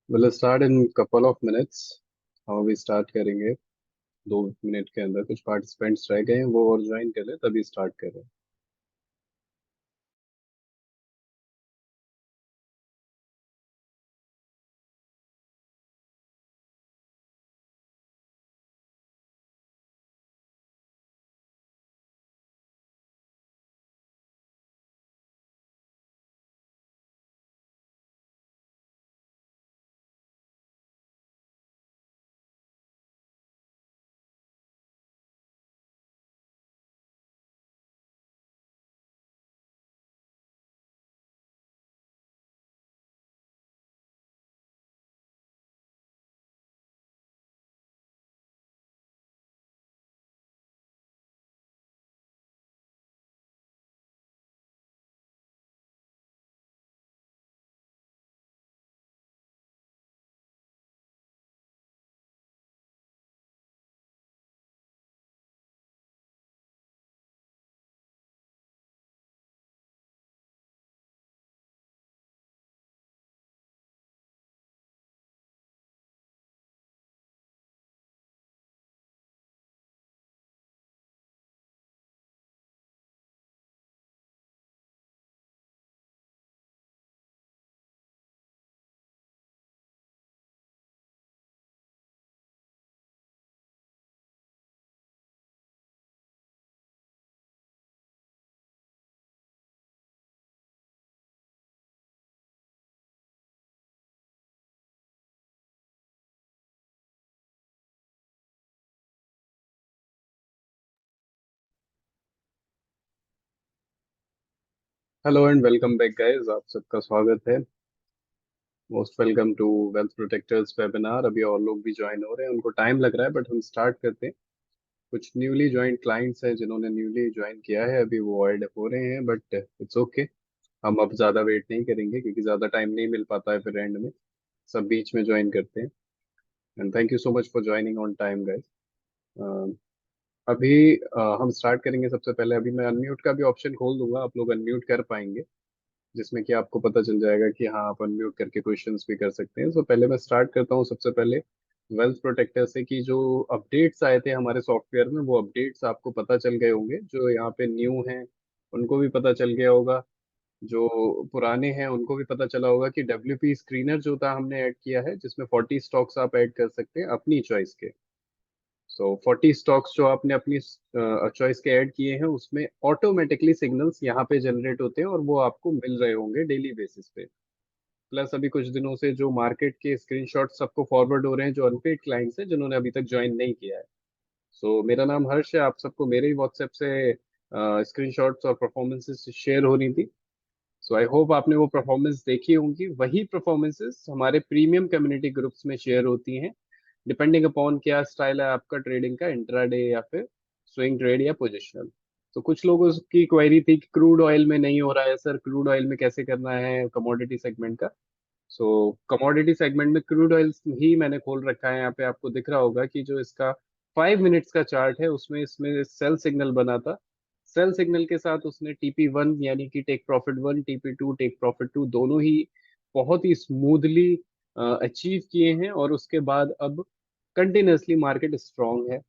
Will start in couple of minutes. हम अभी start करेंगे। 2 मिनट के अंदर कुछ पार्टिसिपेंट्स रह गए हैं, वो और ज्वाइन कर ले तभी स्टार्ट करें। Hello and welcome back guys, आप सबका स्वागत है। Most welcome to wealth protectors webinar. अभी और लोग भी ज्वाइन हो रहे हैं, उनको टाइम लग रहा है बट हम स्टार्ट करते हैं। कुछ न्यूली ज्वाइन क्लाइंट्स हैं जिन्होंने न्यूली ज्वाइन किया है, अभी वो ऐड हो रहे हैं बट इट्स ओके। हम अब ज़्यादा वेट नहीं करेंगे क्योंकि ज़्यादा टाइम नहीं मिल पाता है फिर एंड में। सब बीच में ज्वाइन करते हैं। And thank you so much for joining on time guys. अभी हम स्टार्ट करेंगे। सबसे पहले अभी मैं अनम्यूट का भी ऑप्शन खोल दूंगा, आप लोग अनम्यूट कर पाएंगे, जिसमें कि आपको पता चल जाएगा कि हाँ आप अनम्यूट करके क्वेश्चंस भी कर सकते हैं। तो पहले मैं स्टार्ट करता हूँ सबसे पहले वेल्थ प्रोटेक्टर से कि जो अपडेट्स आए थे हमारे सॉफ्टवेयर में, वो अपडेट्स आपको पता चल गए होंगे। जो यहाँ पे न्यू हैं उनको भी पता चल गया होगा, जो पुराने हैं उनको भी पता चला होगा कि डब्ल्यूपी स्क्रीनर जो था हमने ऐड किया है, जिसमें 40 स्टॉक्स आप ऐड कर सकते हैं अपनी चॉइस के। सो 40 स्टॉक्स जो आपने अपनी चॉइस के ऐड किए हैं उसमें ऑटोमेटिकली सिग्नल्स यहाँ पे जनरेट होते हैं और वो आपको मिल रहे होंगे डेली बेसिस पे। प्लस अभी कुछ दिनों से जो मार्केट के स्क्रीनशॉट सबको फॉरवर्ड हो रहे हैं, जो अनपेड क्लाइंट्स हैं जिन्होंने अभी तक ज्वाइन नहीं किया है। सो मेरा नाम हर्ष है, आप सबको मेरे ही व्हाट्सएप से स्क्रीनशॉट्स और परफॉर्मेंसेस शेयर हो रही थी। सो आई होप आपने वो परफॉर्मेंस देखी होंगी। वही परफॉर्मेंसेस हमारे प्रीमियम कम्युनिटी ग्रुप्स में शेयर होती हैं, डिपेंडिंग अपॉन क्या स्टाइल है आपका ट्रेडिंग का, इंट्राडे या फिर स्विंग ट्रेड या पोजिशनल। तो कुछ लोगों की क्वेरी थी कि क्रूड ऑयल में नहीं हो रहा है सर, क्रूड ऑयल में कैसे करना है कमोडिटी सेगमेंट का। सो कमोडिटी सेगमेंट में क्रूड ऑयल ही मैंने खोल रखा है। यहाँ पे आपको दिख रहा होगा कि जो इसका 5 मिनट्स का चार्ट है उसमें इसमें सेल सिग्नल बना था। सेल सिग्नल के साथ उसने टीपी 1 यानी कि take profit 1, TP 2 take profit 2 दोनों ही बहुत ही स्मूथली अचीव किए हैं। और उसके बाद अब कंटिन्यूसली मार्केट स्ट्रांग है।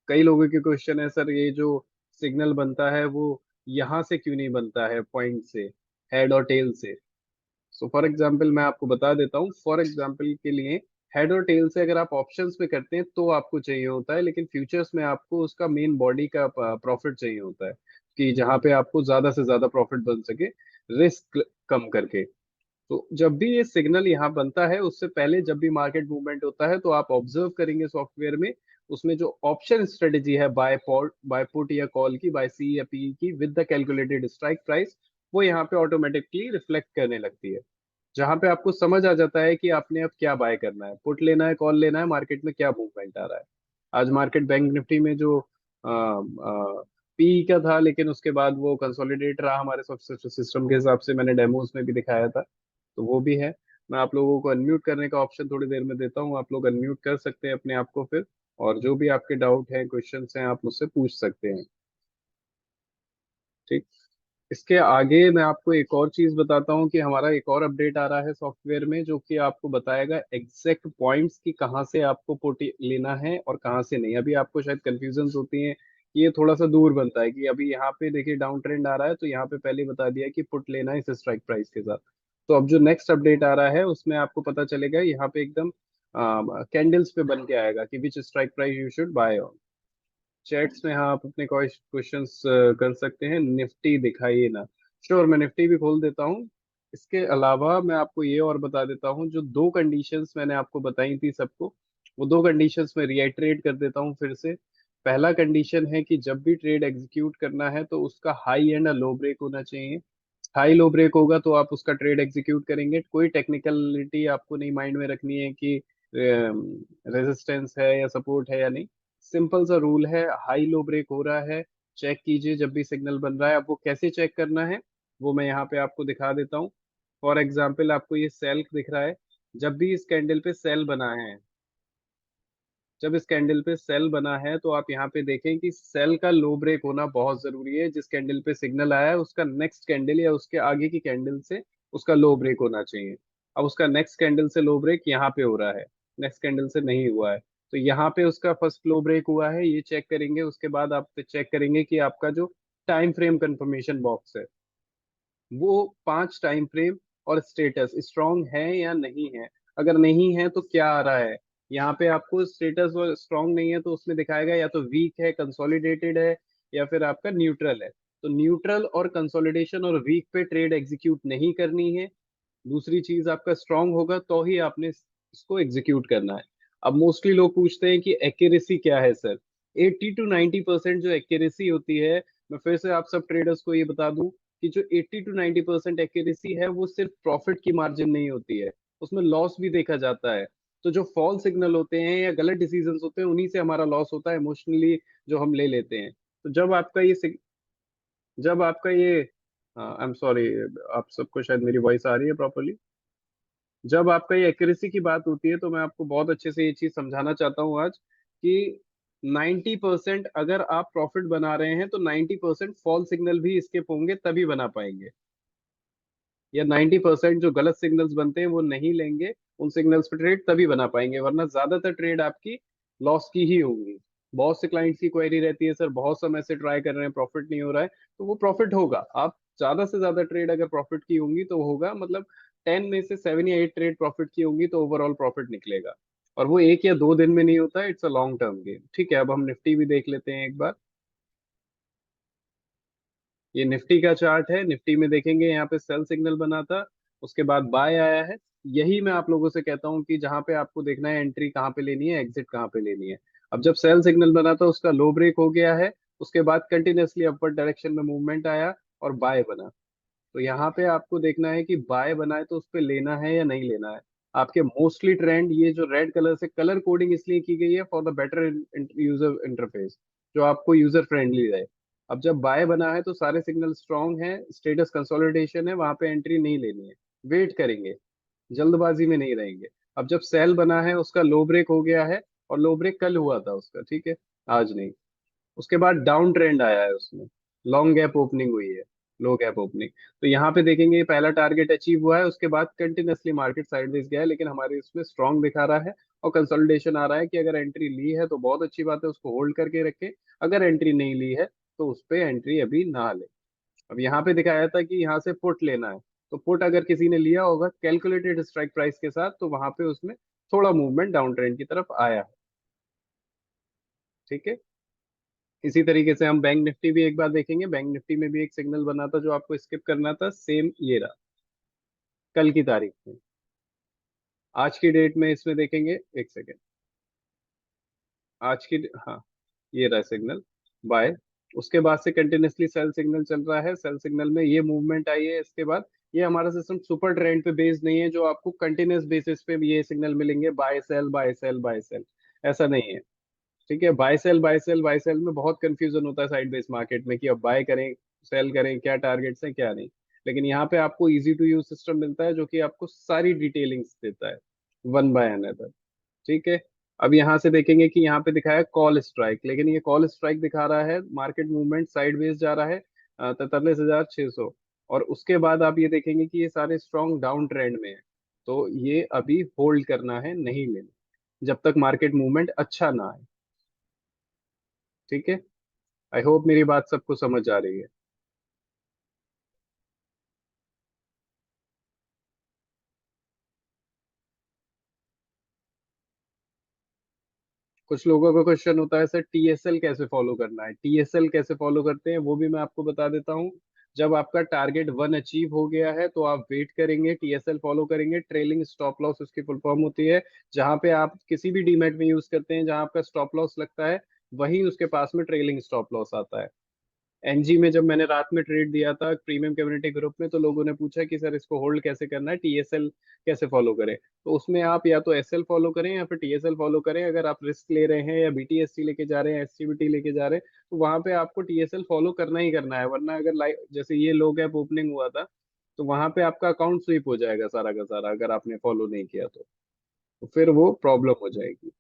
कई लोगों के क्वेश्चन है सर, ये जो सिग्नल बनता है वो यहाँ से क्यों नहीं बनता है, पॉइंट से, हेड और टेल से। सो फॉर एग्जाम्पल मैं आपको बता देता हूँ, फॉर एग्जाम्पल के लिए हेड और टेल से अगर आप ऑप्शंस में करते हैं तो आपको चाहिए होता है, लेकिन फ्यूचर्स में आपको उसका मेन बॉडी का प्रॉफिट चाहिए होता है, कि जहाँ पे आपको ज्यादा से ज्यादा प्रॉफिट बन सके रिस्क कम करके। तो जब भी ये सिग्नल यहाँ बनता है उससे पहले जब भी मार्केट मूवमेंट होता है तो आप ऑब्जर्व करेंगे सॉफ्टवेयर में, उसमें जो ऑप्शन स्ट्रेटेजी है बाय पुट या कॉल की, बाय सी या पी की with the calculated strike price, वो यहाँ पे ऑटोमेटिकली रिफ्लेक्ट करने लगती है। जहां पे आपको समझ आ जाता है कि आपने अब क्या बाय करना है, पुट लेना है, कॉल लेना है, मार्केट में क्या मूवमेंट आ रहा है। आज मार्केट बैंक निफ्टी में जो पी का था, लेकिन उसके बाद वो कंसोलिडेट रहा हमारे सिस्टम के हिसाब से, मैंने डेमोस में भी दिखाया था। तो वो भी है। मैं आप लोगों को अनम्यूट करने का ऑप्शन थोड़ी देर में देता हूँ, आप लोग अनम्यूट कर सकते हैं अपने आप को फिर, और जो भी आपके डाउट हैं, क्वेश्चंस हैं, आप मुझसे पूछ सकते हैं। ठीक। इसके आगे मैं आपको एक और चीज बताता हूँ कि हमारा एक और अपडेट आ रहा है सॉफ्टवेयर में, जो कि आपको बताएगा एग्जैक्ट पॉइंट्स कि कहाँ से आपको पुट लेना है और कहाँ से नहीं। अभी आपको शायद कंफ्यूजन होती है कि ये थोड़ा सा दूर बनता है कि अभी यहाँ पे देखिए डाउन ट्रेंड आ रहा है, तो यहाँ पे पहले बता दिया कि पुट लेना है इस स्ट्राइक प्राइस के साथ। तो अब जो नेक्स्ट अपडेट आ रहा है उसमें आपको पता चलेगा यहाँ पे एकदम कैंडल्स पे बन के आएगा कि विच strike price you should buy on. Chats में हाँ आप अपने क्वेश्चंस कर सकते हैं। निफ्टी दिखाइए ना। श्योर, मैं निफ्टी भी खोल देता हूँ। इसके अलावा मैं आपको ये और बता देता हूँ, जो दो कंडीशंस मैंने आपको बताई थी सबको, वो दो कंडीशंस में रिएटरेट कर देता हूँ फिर से। पहला कंडीशन है कि जब भी ट्रेड एग्जीक्यूट करना है तो उसका हाई एंड लो ब्रेक होना चाहिए। हाई लो ब्रेक होगा तो आप उसका ट्रेड एग्जीक्यूट करेंगे। कोई टेक्निकलिटी आपको नहीं माइंड में रखनी है कि रेजिस्टेंस है या सपोर्ट है या नहीं। सिंपल सा रूल है, हाई लो ब्रेक हो रहा है, चेक कीजिए जब भी सिग्नल बन रहा है। अब वो कैसे चेक करना है वो मैं यहाँ पे आपको दिखा देता हूँ। फॉर एग्जाम्पल आपको ये सेल दिख रहा है, जब भी इस कैंडल पे सेल बना है, जब इस कैंडल पे सेल बना है तो आप यहाँ पे देखें कि सेल का लो ब्रेक होना बहुत जरूरी है। जिस कैंडल पे सिग्नल आया है उसका नेक्स्ट कैंडल या उसके आगे की कैंडल से उसका लो ब्रेक होना चाहिए। अब उसका नेक्स्ट कैंडल से लो ब्रेक यहाँ पे हो रहा है, नेक्स्ट कैंडल से नहीं हुआ है, तो यहाँ पे उसका फर्स्ट लो ब्रेक हुआ है, ये चेक करेंगे। उसके बाद आप चेक करेंगे कि आपका जो टाइम फ्रेम कंफर्मेशन बॉक्स है वो 5 टाइम फ्रेम और स्टेटस स्ट्रांग है या नहीं है। अगर नहीं है तो क्या आ रहा है, यहाँ पे आपको स्टेटस और स्ट्रांग नहीं है तो उसमें दिखाएगा या तो वीक है, कंसोलिडेटेड है, या फिर आपका न्यूट्रल है। तो न्यूट्रल और कंसोलिडेशन और वीक पे ट्रेड एग्जीक्यूट नहीं करनी है। दूसरी चीज आपका स्ट्रांग होगा तो ही आपने इसको एग्जीक्यूट करना है। अब मोस्टली लोग पूछते हैं कि एक्यूरेसी क्या है सर। 80 to 90% जो एक्यूरेसी होती है, मैं फिर से आप सब ट्रेडर्स को ये बता दूं कि जो 80 to 90% एक्यूरेसी है वो सिर्फ प्रॉफिट की मार्जिन नहीं होती है, उसमें लॉस भी देखा जाता है। तो जो फॉल सिग्नल होते हैं या गलत डिसीजंस होते हैं उन्हीं से हमारा लॉस होता है इमोशनली, जो हम ले लेते हैं। तो जब आपका ये आई एम सॉरी, आप सबको शायद मेरी वॉइस आ रही है प्रॉपरली। जब आपका ये एक्यूरेसी की बात होती है तो मैं आपको बहुत अच्छे से ये चीज समझाना चाहता हूँ आज कि 90% अगर आप प्रॉफिट बना रहे हैं तो 90% फॉल सिग्नल भी स्किप होंगे तभी बना पाएंगे, या 90% जो गलत सिग्नल्स बनते हैं वो नहीं लेंगे, उन सिग्नल्स पे ट्रेड तभी बना पाएंगे, वरना ज्यादातर ट्रेड आपकी लॉस की ही होंगी। बहुत से क्लाइंट्स की क्वेरी रहती है, सर बहुत समय से ट्राई कर रहे हैं प्रॉफिट नहीं हो रहा है। तो वो प्रॉफिट होगा, आप ज्यादा से ज्यादा ट्रेड अगर प्रॉफिट की होंगी तो होगा, मतलब 10 में से 7 या 8 ट्रेड प्रॉफिट की होंगी तो ओवरऑल प्रॉफिट निकलेगा। और वो 1 या 2 दिन में नहीं होता है, it's a long term game. ठीक है, अब हम निफ्टी भी देख लेते हैं एक बार। ये निफ्टी का चार्ट है। निफ्टी में देखेंगे यहाँ पे सेल सिग्नल बना था, उसके बाद बाय आया है। यही मैं आप लोगों से कहता हूँ कि जहाँ पे आपको देखना है एंट्री कहाँ पे लेनी है, एग्जिट कहाँ पे लेनी है। अब जब सेल सिग्नल बना था उसका लो ब्रेक हो गया है, उसके बाद कंटिन्यूअसली अपवर्ड डायरेक्शन में मूवमेंट आया और बाय बना। तो यहाँ पे आपको देखना है कि बाय बना है तो उस पे लेना है या नहीं लेना है। आपके मोस्टली ट्रेंड, ये जो रेड कलर से कलर कोडिंग इसलिए की गई है for the better user interface, जो आपको यूजर फ्रेंडली रहे। अब जब बाय बना है तो सारे सिग्नल स्ट्रांग है, स्टेटस कंसोलिडेशन है, वहां पे एंट्री नहीं लेनी है, वेट करेंगे, जल्दबाजी में नहीं रहेंगे। अब जब सेल बना है उसका लो ब्रेक हो गया है, और लो ब्रेक कल हुआ था उसका, ठीक है, आज नहीं। उसके बाद डाउन ट्रेंड आया है उसमें, लॉन्ग गैप ओपनिंग हुई है, लो गैप ओपनिंग। तो यहाँ पे देखेंगे पहला टारगेट अचीव हुआ है, उसके बाद कंटिन्यूअसली मार्केट साइडवेज गया है, लेकिन हमारे इसमें स्ट्रॉन्ग दिखा रहा है और कंसोलिडेशन आ रहा है कि अगर एंट्री ली है तो बहुत अच्छी बात है, उसको होल्ड करके रखें। अगर एंट्री नहीं ली है तो उस पर एंट्री अभी ना ले। अब यहाँ पे दिखाया था कि यहाँ से पुट लेना है, तो पुट अगर किसी ने लिया होगा कैलकुलेटेड स्ट्राइक प्राइस के साथ तो वहां पे उसमें थोड़ा मूवमेंट डाउन ट्रेंड की तरफ आया है। ठीक है, इसी तरीके से हम बैंक निफ्टी भी एक बार देखेंगे। बैंक निफ्टी में भी एक सिग्नल बना था जो आपको स्किप करना था, सेम ये रहा, कल की तारीख में। आज की डेट में इसमें देखेंगे, एक सेकेंड, आज की, हाँ, ये रहा सिग्नल बाय। उसके बाद से कंटिन्यूसली सेल सिग्नल चल रहा है, सेल सिग्नल में ये मूवमेंट आई है। इसके बाद ये हमारा सिस्टम सुपर ट्रेंड पे बेस्ड नहीं है जो आपको कंटिन्यूस बेसिस पे ये सिग्नल मिलेंगे buy sell buy sell buy sell, ऐसा नहीं है। ठीक है, buy sell buy sell buy sell में बहुत कंफ्यूजन होता है साइड बेस मार्केट में कि अब बाय करें सेल करें, क्या टारगेट्स हैं क्या नहीं। लेकिन यहाँ पे आपको इजी टू यूज सिस्टम मिलता है जो कि आपको सारी डिटेलिंग्स देता है, वन बाय अनदर। ठीक है, अब यहाँ से देखेंगे कि यहाँ पे दिखाया कॉल स्ट्राइक, लेकिन ये कॉल स्ट्राइक दिखा रहा है, मार्केट मूवमेंट साइडवेज जा रहा है। 43,600। और उसके बाद आप ये देखेंगे कि ये सारे स्ट्रॉन्ग डाउन ट्रेंड में है। तो ये अभी होल्ड करना है, नहीं लेना जब तक मार्केट मूवमेंट अच्छा ना आए। ठीक है। आई होप मेरी बात सबको समझ आ रही है। कुछ लोगों का क्वेश्चन होता है सर टीएसएल कैसे फॉलो करना है। टीएसएल कैसे फॉलो करते हैं वो भी मैं आपको बता देता हूँ। जब आपका टारगेट 1 अचीव हो गया है तो आप वेट करेंगे, टीएसएल फॉलो करेंगे। ट्रेलिंग स्टॉप लॉस उसकी फुल फॉर्म होती है। जहां पे आप किसी भी डीमैट में यूज करते हैं, जहां आपका स्टॉप लॉस लगता है, वहीं उसके पास में ट्रेलिंग स्टॉप लॉस आता है। एनजी में जब मैंने रात में ट्रेड दिया था प्रीमियम कम्युनिटी ग्रुप में, तो लोगों ने पूछा कि सर इसको होल्ड कैसे करना है, टीएसएल कैसे फॉलो करें। तो उसमें आप या तो एसएल फॉलो करें या फिर टीएसएल फॉलो करें। अगर आप रिस्क ले रहे हैं या बीटीएससी लेके जा रहे हैं, एससीबीटी लेके जा रहे हैं, तो वहां पे आपको टीएसएल फॉलो करना ही करना है। वरना अगर लाइक जैसे ये लो गैप ओपनिंग हुआ था, तो वहां पे आपका अकाउंट स्वीप हो जाएगा सारा का सारा, अगर आपने फॉलो नहीं किया तो फिर वो प्रॉब्लम हो जाएगी।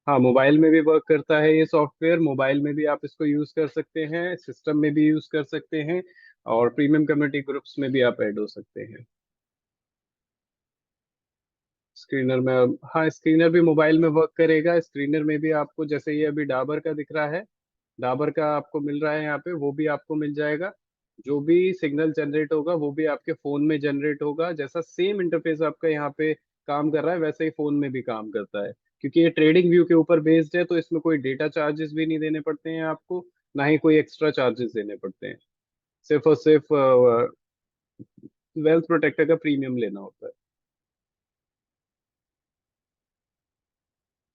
हाँ, मोबाइल में भी वर्क करता है ये सॉफ्टवेयर। मोबाइल में भी आप इसको यूज कर सकते हैं, सिस्टम में भी यूज कर सकते हैं, और प्रीमियम कम्युनिटी ग्रुप्स में भी आप ऐड हो सकते हैं। स्क्रीनर में, हाँ स्क्रीनर भी मोबाइल में वर्क करेगा। स्क्रीनर में भी आपको जैसे ये अभी डाबर का दिख रहा है, डाबर का आपको मिल रहा है यहाँ पे, वो भी आपको मिल जाएगा। जो भी सिग्नल जनरेट होगा वो भी आपके फोन में जनरेट होगा। जैसा सेम इंटरफेस आपका यहाँ पे काम कर रहा है, वैसे ही फोन में भी काम करता है। क्योंकि ये ट्रेडिंग व्यू के ऊपर बेस्ड है, तो इसमें कोई डेटा चार्जेस भी नहीं देने पड़ते हैं आपको, ना ही कोई एक्स्ट्रा चार्जेस देने पड़ते हैं। सिर्फ और सिर्फ वेल्थ प्रोटेक्टर का प्रीमियम लेना होता है।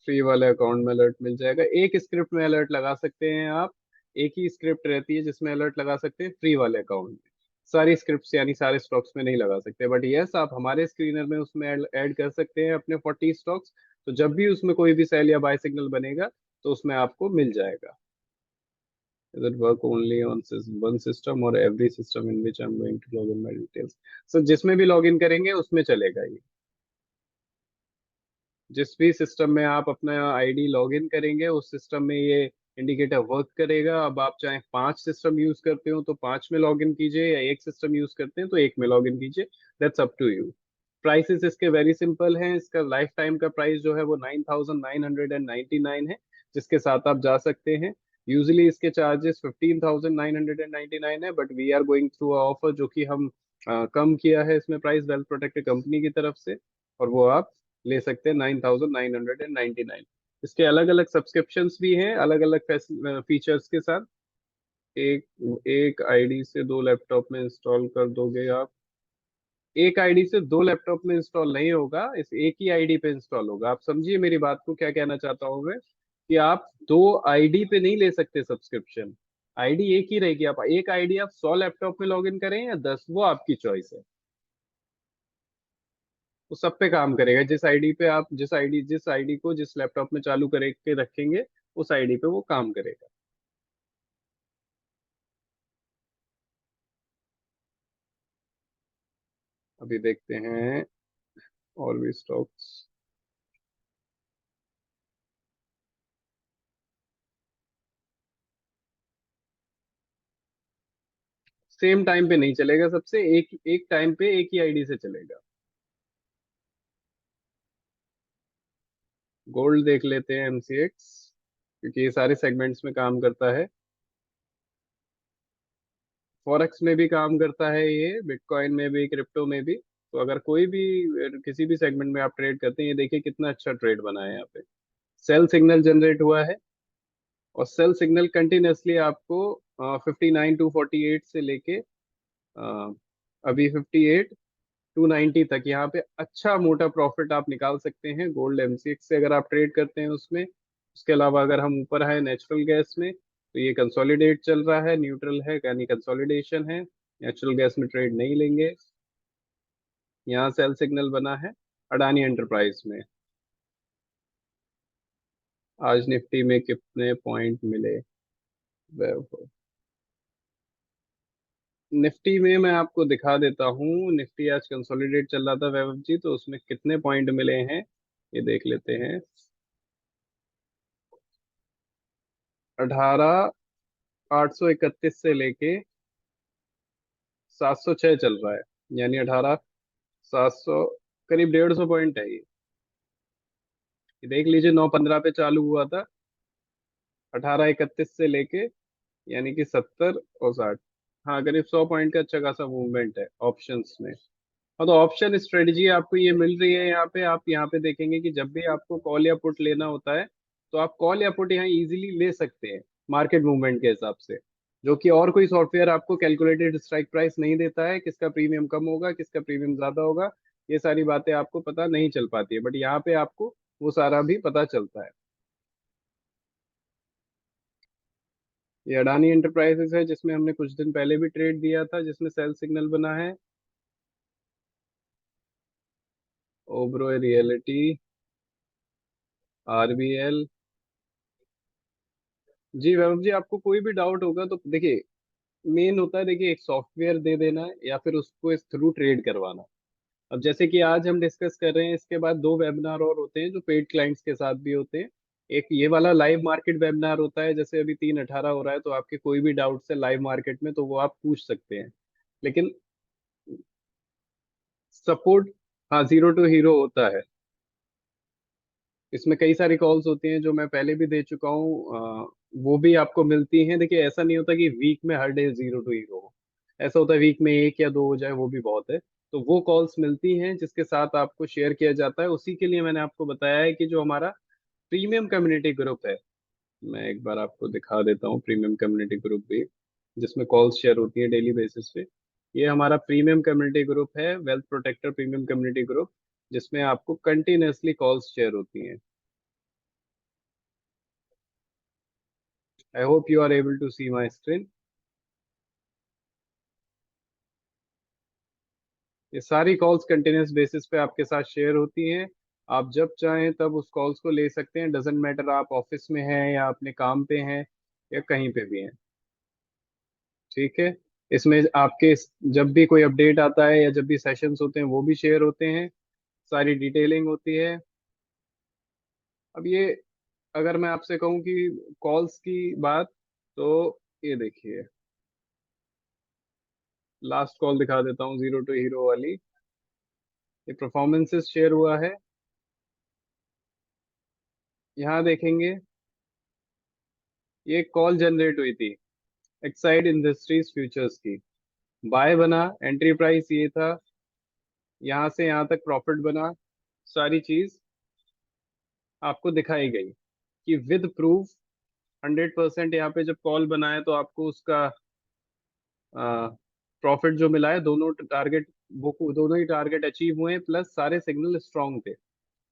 फ्री वाले अकाउंट में अलर्ट मिल जाएगा। एक स्क्रिप्ट में अलर्ट लगा सकते हैं आप। एक ही स्क्रिप्ट रहती है जिसमें अलर्ट लगा सकते हैं फ्री वाले अकाउंट में। सारी स्क्रिप्ट्स यानी सारे स्टॉक्स में नहीं लगा सकते, बट यस आप हमारे स्क्रीनर में उसमें ऐड कर सकते हैं अपने 40 स्टॉक्स। तो जब भी उसमें कोई भी सेल या बाय सिग्नल बनेगा, तो उसमें आपको मिल जाएगा। Does it work only on one system or every system in which I'm going to log in my details? So जिसमें भी लॉग इन करेंगे उसमें चलेगा ये। जिस भी सिस्टम में आप अपना आईडी लॉग इन करेंगे उस सिस्टम में ये इंडिकेटर वर्क करेगा। अब आप चाहे 5 सिस्टम यूज करते हो तो 5 में लॉग इन कीजिए, या एक सिस्टम यूज करते हैं तो एक में लॉग इन कीजिए। That's up to you. Prices इसके वेरी सिंपल हैं। इसका लाइफ टाइम का प्राइस जो है वो 9,999 है, जिसके साथ आप जा सकते हैं। यूजली इसके चार्जेस 15,999 है, but we are going through offer जो कि हम कम किया है इसमें प्राइस वेल प्रोटेक्टेड कंपनी की तरफ से। और वो आप ले सकते हैं 9,999। इसके अलग अलग सब्सक्रिप्शंस भी हैं, अलग अलग फीचर्स के साथ। एक एक आईडी से 2 लैपटॉप में इंस्टॉल कर दोगे आप। एक आईडी से 2 लैपटॉप में इंस्टॉल नहीं होगा, इस एक ही आईडी पे इंस्टॉल होगा। आप समझिए मेरी बात को, क्या कहना चाहता हूँ मैं, कि आप 2 आईडी पे नहीं ले सकते सब्सक्रिप्शन। आईडी एक ही रहेगी। आप एक आईडी आप 100 लैपटॉप में लॉग इन करें या 10, वो आपकी चॉइस है। वो सब पे काम करेगा। जिस आईडी को जिस लैपटॉप में चालू करके रखेंगे, उस आईडी पे वो काम करेगा। अभी देखते हैं और भी स्टॉक्स। सेम टाइम पे नहीं चलेगा सबसे, एक एक टाइम पे एक ही आईडी से चलेगा। गोल्ड देख लेते हैं, एमसीएक्स, क्योंकि ये सारे सेगमेंट्स में काम करता है। फॉरेक्स में भी काम करता है ये, बिटकॉइन में भी, क्रिप्टो में भी। तो अगर कोई भी किसी भी सेगमेंट में आप ट्रेड करते हैं, ये देखिए कितना अच्छा ट्रेड बना है यहाँ पे। सेल सिग्नल जनरेट हुआ है, और सेल सिग्नल कंटिन्यूसली आपको 59 to 48 से लेके अ, अभी 58 to 90 तक यहाँ पे अच्छा मोटा प्रॉफिट आप निकाल सकते हैं गोल्ड एमसीएक्स से, अगर आप ट्रेड करते हैं उसमें। उसके अलावा अगर हम ऊपर है नेचुरल गैस में, तो ये कंसोलिडेट चल रहा है, न्यूट्रल है यानी कंसोलिडेशन है। नेचुरल गैस में ट्रेड नहीं लेंगे। यहाँ सेल सिग्नल बना है अडानी एंटरप्राइज में। आज निफ्टी में कितने पॉइंट मिले? निफ्टी में मैं आपको दिखा देता हूँ। निफ्टी आज कंसोलिडेट चल रहा था वैभव जी, तो उसमें कितने पॉइंट मिले हैं ये देख लेते हैं। 18,831 से लेके 706 चल रहा है। यानी 18,700, करीब 150 पॉइंट है ये देख लीजिए। 9:15 पे चालू हुआ था, 18,31 से लेके, यानी कि 70 और 60। हाँ, करीब 100 पॉइंट का अच्छा खासा मूवमेंट है ऑप्शंस में। हाँ, तो ऑप्शन स्ट्रेटजी आपको ये मिल रही है यहाँ पे। आप यहाँ पे देखेंगे कि जब भी आपको कॉल या पुट लेना होता है, तो आप कॉल या पुट यहाँ इजीली ले सकते हैं मार्केट मूवमेंट के हिसाब से, जो कि और कोई सॉफ्टवेयर आपको कैलकुलेटेड स्ट्राइक प्राइस नहीं देता है। किसका प्रीमियम कम होगा, किसका प्रीमियम ज्यादा होगा, ये सारी बातें आपको पता नहीं चल पाती है, बट यहाँ पे आपको वो सारा भी पता चलता है। ये अडानी एंटरप्राइजेस है, जिसमें हमने कुछ दिन पहले भी ट्रेड दिया था, जिसमें सेल सिग्नल बना है। ओबरो रियलिटी, आरबीएल। जी वैभव जी, आपको कोई भी डाउट होगा तो देखिए, मेन होता है, देखिए, एक सॉफ्टवेयर दे देना या फिर उसको इस थ्रू ट्रेड करवाना। अब जैसे कि आज हम डिस्कस कर रहे हैं, इसके बाद दो वेबिनार और होते हैं जो पेड क्लाइंट्स के साथ भी होते हैं। एक ये वाला लाइव मार्केट वेबिनार होता है, जैसे अभी 3/18 हो रहा है, तो आपके कोई भी डाउट्स है लाइव मार्केट में तो वो आप पूछ सकते हैं। लेकिन सपोर्ट, हाँ, जीरो टू हीरो होता है। इसमें कई सारी कॉल्स होती हैं जो मैं पहले भी दे चुका हूँ, वो भी आपको मिलती हैं। देखिए, ऐसा नहीं होता कि वीक में हर डे जीरो टू हीरो हो। ऐसा होता है वीक में एक या दो हो जाए, वो भी बहुत है। तो वो कॉल्स मिलती हैं जिसके साथ आपको शेयर किया जाता है। उसी के लिए मैंने आपको बताया है कि जो हमारा प्रीमियम कम्युनिटी ग्रुप है, मैं एक बार आपको दिखा देता हूँ प्रीमियम कम्युनिटी ग्रुप भी, जिसमें कॉल्स शेयर होती है डेली बेसिस पे। ये हमारा प्रीमियम कम्युनिटी ग्रुप है, wealth protector premium community group, जिसमें आपको कंटिन्यूअसली कॉल्स शेयर होती हैं। I hope you are able to see my screen. ये सारी कॉल्स कंटिन्यूस बेसिस पे आपके साथ शेयर होती हैं। आप जब चाहें तब उस कॉल्स को ले सकते हैं। डजेंट मैटर आप ऑफिस में हैं या अपने काम पे हैं या कहीं पे भी हैं। ठीक है। इसमें आपके जब भी कोई अपडेट आता है या जब भी सेशंस होते हैं वो भी शेयर होते हैं। सारी डिटेलिंग होती है। अब ये, अगर मैं आपसे कहूँ कि कॉल्स की बात, तो ये देखिए, लास्ट कॉल दिखा देता हूँ, जीरो टू हीरो वाली। ये परफॉर्मेंसेस शेयर हुआ है। यहाँ देखेंगे, ये कॉल जनरेट हुई थी एक्साइड इंडस्ट्रीज फ्यूचर्स की। बाय बना, एंट्री प्राइस ये था, यहाँ से यहाँ तक प्रॉफिट बना, सारी चीज आपको दिखाई गई कि विद प्रूफ 100%। यहाँ पे जब कॉल बनाए तो आपको उसका प्रॉफिट जो मिला है, दोनों टारगेट, वो दोनों ही टारगेट अचीव हुए, प्लस सारे सिग्नल स्ट्रांग थे।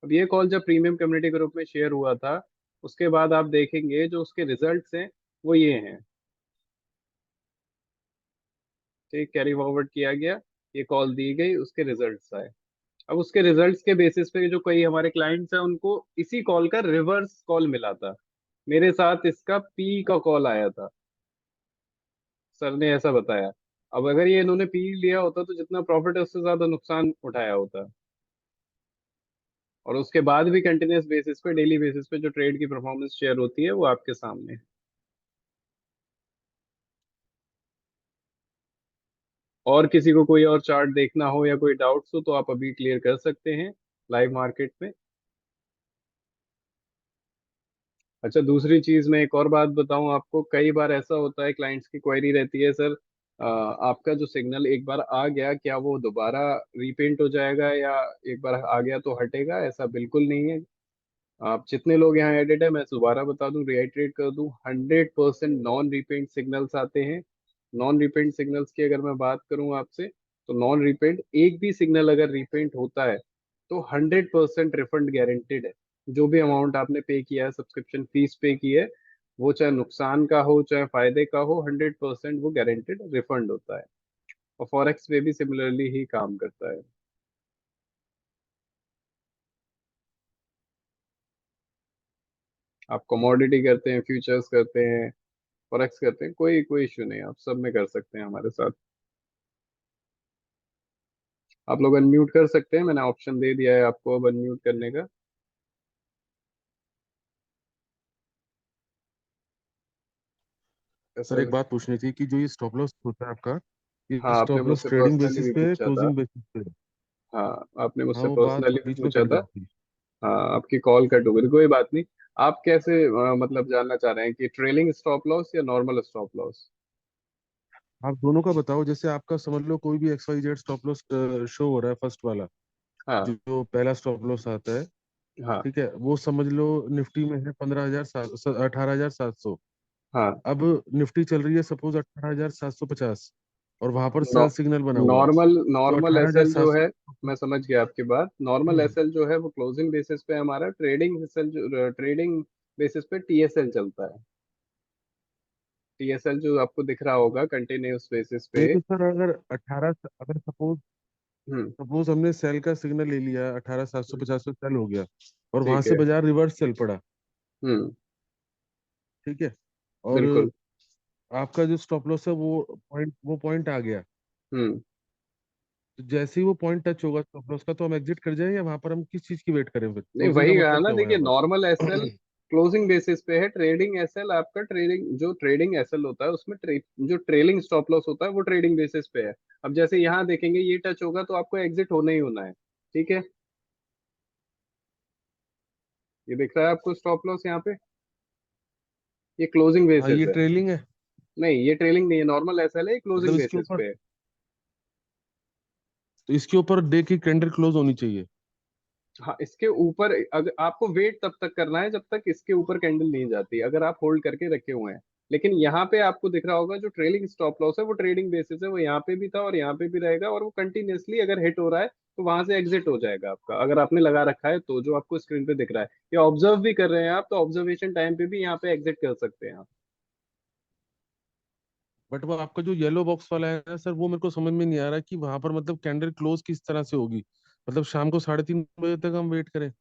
अब ये कॉल जब प्रीमियम कम्युनिटी ग्रुप में शेयर हुआ था, उसके बाद आप देखेंगे जो उसके रिजल्ट्स हैं वो ये हैं। ठीक, कैरी फॉरवर्ड किया गया, ये कॉल दी गई, उसके रिजल्ट्स आए। अब उसके रिजल्ट्स के बेसिस पे जो कई हमारे क्लाइंट्स हैं, उनको इसी कॉल का रिवर्स कॉल मिला था। मेरे साथ इसका पी का कॉल आया था, सर ने ऐसा बताया। अब अगर ये इन्होंने पी लिया होता तो जितना प्रॉफिट है उससे ज्यादा नुकसान उठाया होता। और उसके बाद भी कंटिन्यूस बेसिस पे, डेली बेसिस पे जो ट्रेड की परफॉर्मेंस शेयर होती है वो आपके सामने है। और किसी को कोई और चार्ट देखना हो या कोई डाउट्स हो तो आप अभी क्लियर कर सकते हैं लाइव मार्केट में। अच्छा, दूसरी चीज मैं एक और बात बताऊं आपको, कई बार ऐसा होता है क्लाइंट्स की क्वेरी रहती है, सर आपका जो सिग्नल एक बार आ गया, क्या वो दोबारा रीपेंट हो जाएगा, या एक बार आ गया तो हटेगा? ऐसा बिल्कुल नहीं है। आप जितने लोग यहाँ एडेड है, मैं दोबारा बता दूं, रिआइट्रेट कर दूं, 100% नॉन रिपेंट सिग्नल्स आते हैं। नॉन रिपेंट सिग्नल्स की अगर मैं बात करूं आपसे, तो नॉन रिपेंट एक भी सिग्नल अगर रिपेंट होता है तो 100% रिफंड गारंटेड है। जो भी अमाउंट आपने पे किया है, सब्सक्रिप्शन फीस पे की है, वो चाहे नुकसान का हो चाहे फायदे का हो, 100% वो गारंटेड रिफंड होता है। और फॉरेक्स पे भी सिमिलरली ही काम करता है। आप कमोडिटी करते हैं, फ्यूचर्स करते हैं, फॉरेक्स करते हैं, कोई कोई इशू नहीं, आप सब में कर सकते हैं हमारे साथ। आप लोग अनम्यूट कर सकते हैं, मैंने ऑप्शन दे दिया है आपको अब अनम्यूट करने का। सर ऐसा। एक बात पूछनी थी कि जो ये स्टॉप लॉस होता है आपका, ये हाँ, आपने स्टॉप लॉस मुझसे ट्रेडिंग पर्सनली बेसिस भी पे है, पूछा था। क्लोजिंग बेसिस पे है? हाँ, आपने हाँ मुझसे वो बात पर्सनली भी बीच में पूछा कट था। गई थी। हाँ, आपकी कॉल कट हो गई थी, कोई बात नहीं। आप कैसे मतलब जानना चाह रहे हैं कि ट्रेलिंग स्टॉप लॉस या नॉर्मल स्टॉप लॉस? आप दोनों का बताओ। जैसे आपका समझ लो कोई भी X Y Z stop loss show हो रहा है, फर्स्ट वाला हाँ, जो पहला स्टॉप लॉस आता है, हाँ, ठीक है, वो समझ लो निफ्टी में है 15,700, 18,700। हाँ। अब निफ्टी चल रही है सपोज 18,750, और वहां पर नॉ सेल सिग्नल बना हुआ है। नॉर्मल तो नॉर्मल अठारह हजार एसएल सात जो है, सौ मैं समझ गया आपकी बात। नॉर्मल हम्म। एसएल जो है वो क्लोजिंग बेसिस पे हमारा, ट्रेडिंग एसएल जो ट्रेडिंग बेसिस पे टीएसएल चलता है। टीएसएल जो आपको दिख रहा होगा कंटिन्यूस बेसिस पे। नहीं तो सर, अगर 18, अगर सपोज हम्म। सपोज हमने सेल का सिग्नल ले लिया, 18,750 पे सेल हो गया, और वहां ठीक से है। बाजार रिवर्स चल पड़ा, हम्म। ठीक है, और बिल्कुल। आपका जो स्टॉप लॉस है वो पॉइंट आ गया, हम्म। तो जैसे ही वो पॉइंट टच होगा स्टॉप लॉस का, तो हम एग्जिट कर जाएं, या वहां पर हम किस चीज की वेट करें? फिर नहीं, क्लोजिंग का वही कहा मतलब ना, क्या हुआ देखिए यहाँ नॉर्मल एसएल पर? क्लोजिंग बेसिस पे है। ट्रेडिंग एसएल आपका, जो ट्रेडिंग एसएल होता है उसमें जो ट्रेलिंग स्टॉप लॉस होता है वो ट्रेडिंग बेसिस पे है। अब जैसे यहाँ देखेंगे ये टच होगा तो आपको एग्जिट होना ही होना है। ठीक है। ये दिख रहा है आपको स्टॉप लॉस यहाँ पे? ये क्लोजिंग हाँ बेसिस ये है। ट्रेलिंग है। नहीं, ये ट्रेलिंग नहीं है, नॉर्मल एसएल है, मतलब क्लोजिंग इसके बेसिस ऊपर, पे है। तो इसके ऊपर डे की कैंडल क्लोज होनी चाहिए। हाँ, इसके ऊपर अगर आपको वेट तब तक करना है जब तक इसके ऊपर कैंडल नहीं जाती, अगर आप होल्ड करके रखे हुए हैं। लेकिन यहाँ पे आपको दिख रहा होगा जो ट्रेलिंग स्टॉप लॉस है वो ट्रेडिंग बेसिस है, वो यहाँ पे भी था और यहाँ पे भी रहेगा, और वो कंटिन्यूअसली अगर हिट हो रहा है तो वहां से एग्जिट हो जाएगा आपका, अगर आपने लगा रखा है तो, जो आपको स्क्रीन पे दिख रहा है। या ऑब्जर्व भी कर रहे हैं आप, तो ऑब्जर्वेशन टाइम पे भी यहाँ पे एग्जिट कर सकते हैं आप। बट वो आपका जो येलो बॉक्स वाला है ना सर, वो मेरे को समझ में नहीं आ रहा कि वहां पर मतलब कैंडल क्लोज किस तरह से होगी। मतलब शाम को 3:30 बजे तक हम वेट करें?